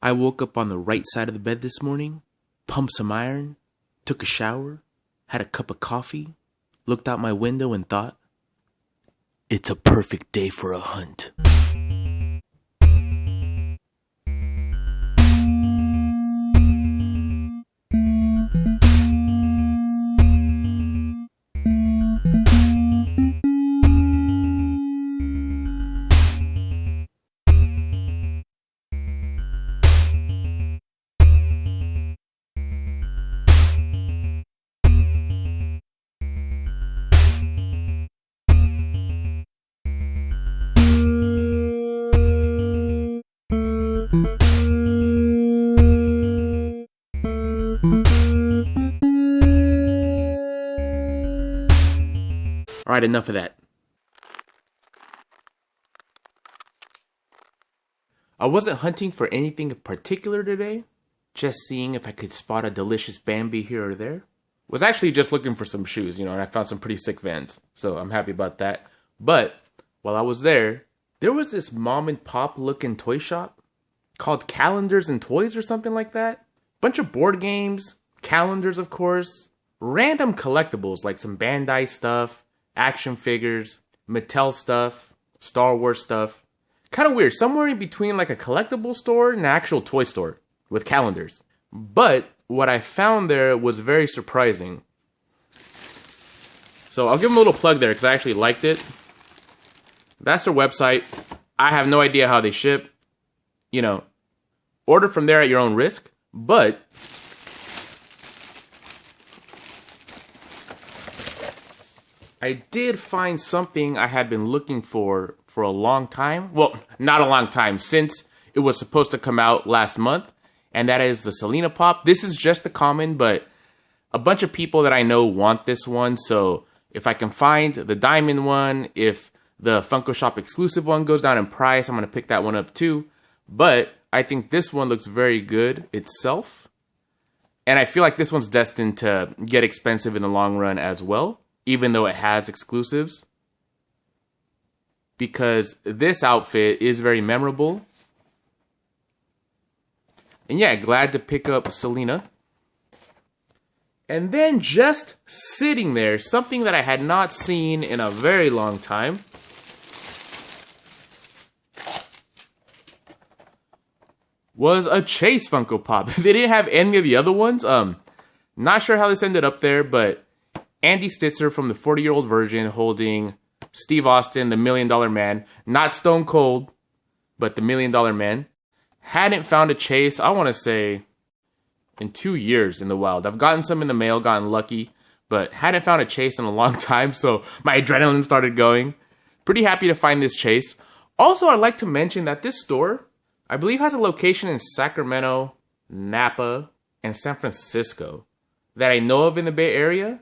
I woke up on the right side of the bed this morning, pumped some iron, took a shower, had a cup of coffee, looked out my window and thought, it's a perfect day for a hunt. Alright, enough of that. I wasn't hunting for anything in particular today, just seeing if I could spot a delicious Bambi here or there. Was actually just looking for some shoes, and I found some pretty sick Vans, so I'm happy about that. But while I was there was this mom and pop looking toy shop called Calendars and Toys or something like that. Bunch of board games, calendars of course, random collectibles like some Bandai stuff, action figures, Mattel stuff, Star Wars stuff. Kind of weird, somewhere in between like a collectible store and an actual toy store with calendars. But what I found there was very surprising. So I'll give them a little plug there because I actually liked it. That's their website. I have no idea how they ship. Order from there at your own risk. But I did find something I had been looking for a long time. Well, not a long time, since it was supposed to come out last month. And that is the SELENA Pop. This is just the common, but a bunch of people that I know want this one. So if I can find the diamond one, if the Funko Shop exclusive one goes down in price, I'm going to pick that one up too. But I think this one looks very good itself. And I feel like this one's destined to get expensive in the long run as well, even though it has exclusives. Because this outfit is very memorable. And yeah, glad to pick up SELENA. And then just sitting there, something that I had not seen in a very long time. Was a Chase Funko Pop. They didn't have any of the other ones. Not sure how this ended up there, but Andy Stitzer from the 40-year-old version holding Steve Austin, the $1 Million Man. Not Stone Cold, but the $1 Million Man. Hadn't found a Chase, I want to say, in 2 years in the wild. I've gotten some in the mail, gotten lucky, but hadn't found a Chase in a long time, so my adrenaline started going. Pretty happy to find this Chase. Also, I'd like to mention that this store, I believe, has a location in Sacramento, Napa, and San Francisco that I know of in the Bay Area.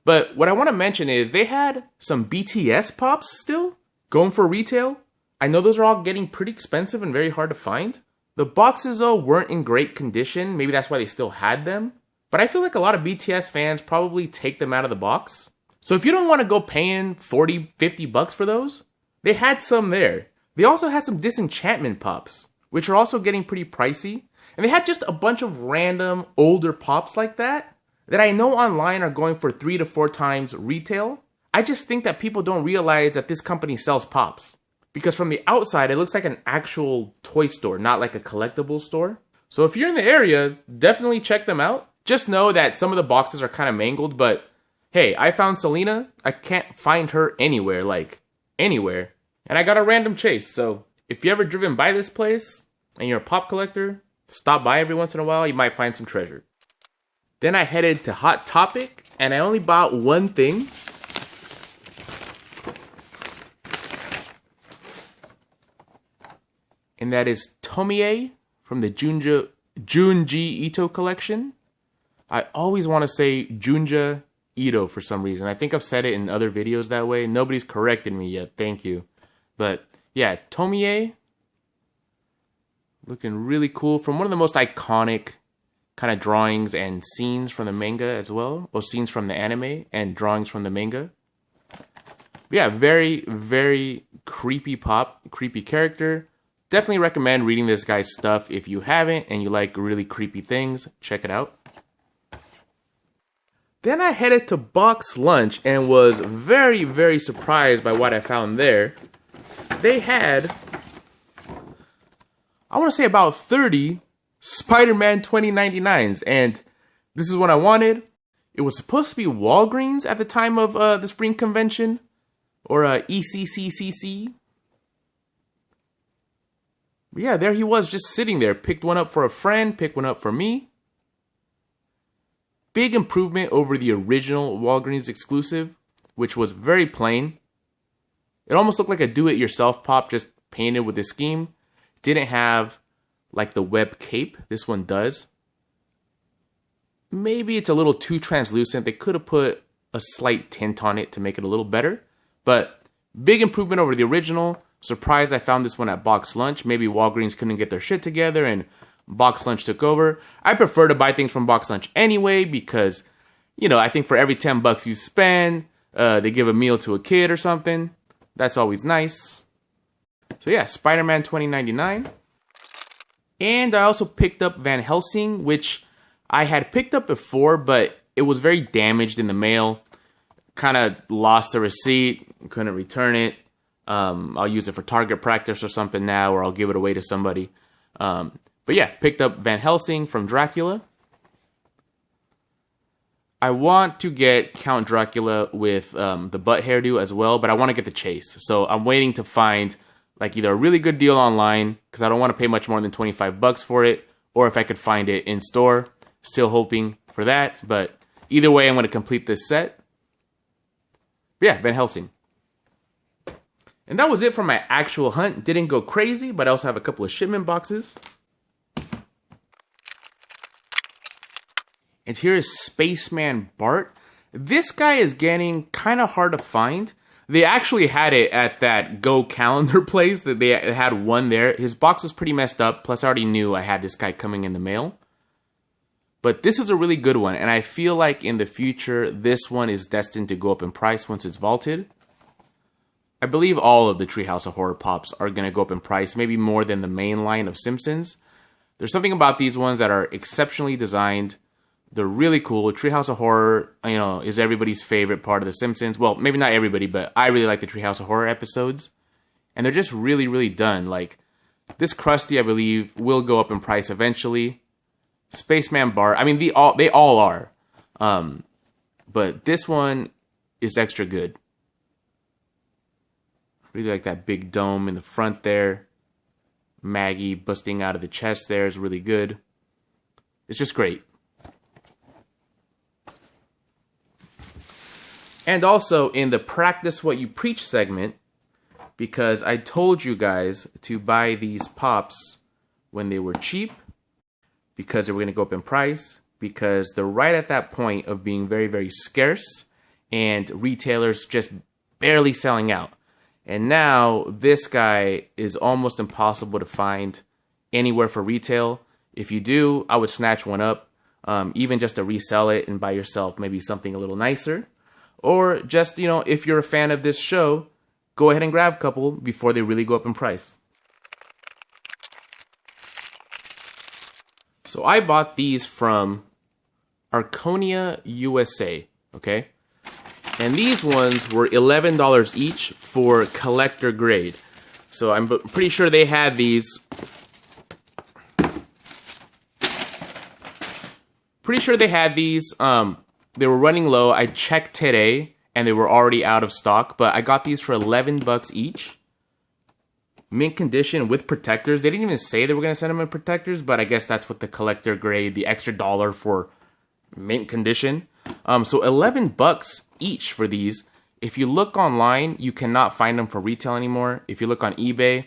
But what I want to mention is they had some BTS pops still going for retail. I know those are all getting pretty expensive and very hard to find. The boxes, though, weren't in great condition. Maybe that's why they still had them. But I feel like a lot of BTS fans probably take them out of the box. So if you don't want to go paying 40, 50 bucks for those, they had some there. They also had some Disenchantment pops, which are also getting pretty pricey. And they had just a bunch of random older pops like that I know online are going for 3 to 4 times retail. I just think that people don't realize that this company sells pops. Because from the outside, it looks like an actual toy store, not like a collectible store. So if you're in the area, definitely check them out. Just know that some of the boxes are kind of mangled, but hey, I found SELENA. I can't find her anywhere, like anywhere. And I got a random Chase, so if you ever driven by this place and you're a pop collector, stop by every once in a while, you might find some treasure. Then I headed to Hot Topic, and I only bought one thing. And that is TOMIE from the Junji Ito collection. I always want to say Junja Ito for some reason. I think I've said it in other videos that way. Nobody's corrected me yet, thank you. But yeah, TOMIE, looking really cool, from one of the most iconic kind of drawings and scenes from the manga as well, or scenes from the anime and drawings from the manga. But yeah, very, very creepy pop, creepy character. definitely recommend reading this guy's stuff if you haven't and you like really creepy things. Check it out. Then I headed to Box Lunch and was very, very surprised by what I found there. They had, I want to say about 30 Spider-Man 2099s, and this is what I wanted. It was supposed to be Walgreens at the time of the spring convention, or ECCCC. But yeah, there he was just sitting there. Picked one up for a friend, picked one up for me. Big improvement over the original Walgreens exclusive, which was very plain. It almost looked like a do-it-yourself pop, just painted with the scheme. Didn't have like the web cape. This one does. Maybe it's a little too translucent. They could have put a slight tint on it to make it a little better. But big improvement over the original. Surprised I found this one at Box Lunch. Maybe Walgreens couldn't get their shit together and Box Lunch took over. I prefer to buy things from Box Lunch anyway because, you know, I think for every $10 you spend, they give a meal to a kid or something. That's always nice. So yeah, Spider-Man 2099. And I also picked up Van Helsing, which I had picked up before, but it was very damaged in the mail. Kind of lost the receipt, couldn't return it. I'll use it for target practice or something now, or I'll give it away to somebody. But yeah, picked up Van Helsing from Dracula. I want to get Count Dracula with the butt hairdo as well, but I want to get the chase. So I'm waiting to find like either a really good deal online, because I don't want to pay much more than $25 for it, or if I could find it in store. Still hoping for that, but either way, I'm going to complete this set. But yeah, Van Helsing. And that was it for my actual hunt. Didn't go crazy, but I also have a couple of shipment boxes. And here is Spaceman BART. This guy is getting kind of hard to find. They actually had it at that Go Calendar place. That they had one there. His box was pretty messed up. Plus, I already knew I had this guy coming in the mail. But this is a really good one. And I feel like in the future, this one is destined to go up in price once it's vaulted. I believe all of the Treehouse of Horror Pops are going to go up in price. Maybe more than the main line of Simpsons. There's something about these ones that are exceptionally designed. They're really cool. Treehouse of Horror, you know, is everybody's favorite part of The Simpsons. Well, maybe not everybody, but I really like the Treehouse of Horror episodes. And they're just really, really done. Like, this Krusty, I believe, will go up in price eventually. Spaceman BART, I mean, they all are. But this one is extra good. Really like that big dome in the front there. Maggie busting out of the chest there is really good. It's just great. And also in the Practice What You Preach segment, because I told you guys to buy these pops when they were cheap, because they were going to go up in price, because they're right at that point of being very, very scarce, and retailers just barely selling out. And now this guy is almost impossible to find anywhere for retail. If you do, I would snatch one up, even just to resell it and buy yourself maybe something a little nicer. Or just, you know, if you're a fan of this show, go ahead and grab a couple before they really go up in price. So I bought these from Arconia USA, okay? And these ones were $11 each for collector grade. So I'm pretty sure they had these. They were running low. I checked today and they were already out of stock, but I got these for $11 each. Mint condition with protectors. They didn't even say they were going to send them in protectors, but I guess that's what the collector grade, the extra dollar for mint condition. So $11 each for these. If you look online, you cannot find them for retail anymore. If you look on eBay,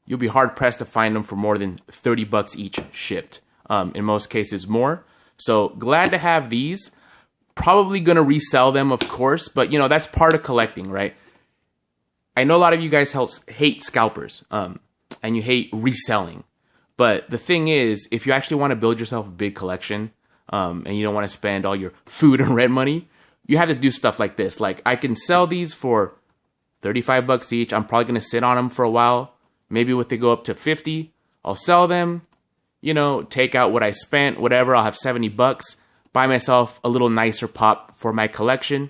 you'll be hard pressed to find them for more than $30 each shipped. In most cases more. So glad to have these. Probably going to resell them, of course, but, you know, that's part of collecting, right? I know a lot of you guys hate scalpers, and you hate reselling. But the thing is, if you actually want to build yourself a big collection, and you don't want to spend all your food and rent money, you have to do stuff like this. Like, I can sell these for $35 each. I'm probably going to sit on them for a while. Maybe when they go up to 50, I'll sell them, you know, take out what I spent, whatever. I'll have 70 bucks, buy myself a little nicer pop for my collection.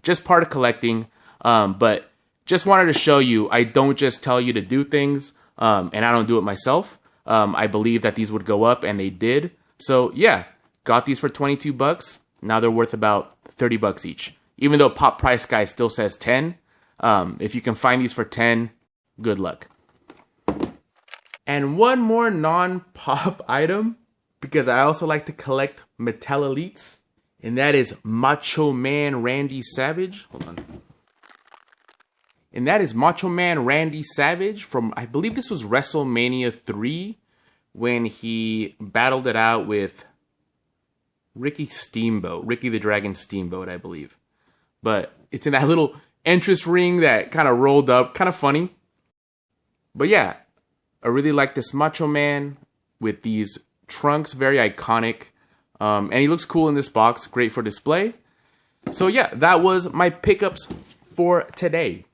Just part of collecting, but just wanted to show you, I don't just tell you to do things, and I don't do it myself. I believe that these would go up, and they did. So yeah, got these for 22 bucks. Now they're worth about 30 bucks each. Even though Pop Price Guy still says 10, if you can find these for 10, good luck. And one more non-pop item, because I also like to collect Mattel Elites, and that is Macho Man Randy Savage. Hold on. And that is Macho Man Randy Savage from, I believe this was WrestleMania 3, when he battled it out with Ricky the Dragon Steamboat, I believe. But it's in that little entrance ring that kind of rolled up, kind of funny. But yeah, I really like this Macho Man with these trunks, very iconic. And he looks cool in this box, great for display. So yeah, that was my pickups for today.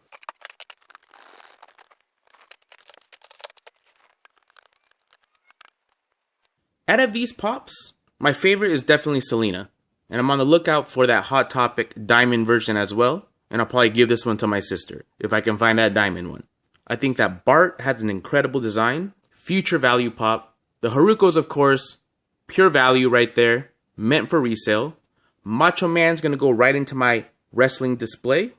Out of these pops, my favorite is definitely SELENA. And I'm on the lookout for that Hot Topic diamond version as well. And I'll probably give this one to my sister, if I can find that diamond one. I think that BART has an incredible design, future value pop. The Haruko's, of course, pure value right there, meant for resale. Macho Man's gonna go right into my wrestling display.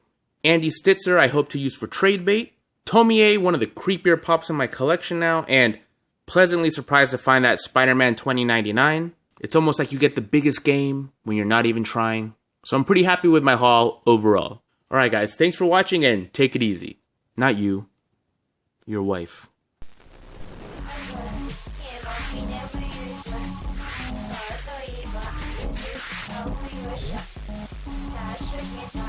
Andy Stitzer, I hope to use for trade bait. TOMIE, one of the creepier pops in my collection now, and pleasantly surprised to find that Spider-Man 2099. It's almost like you get the biggest game when you're not even trying. So I'm pretty happy with my haul overall. Alright guys, thanks for watching and take it easy. Not you, your wife. Cash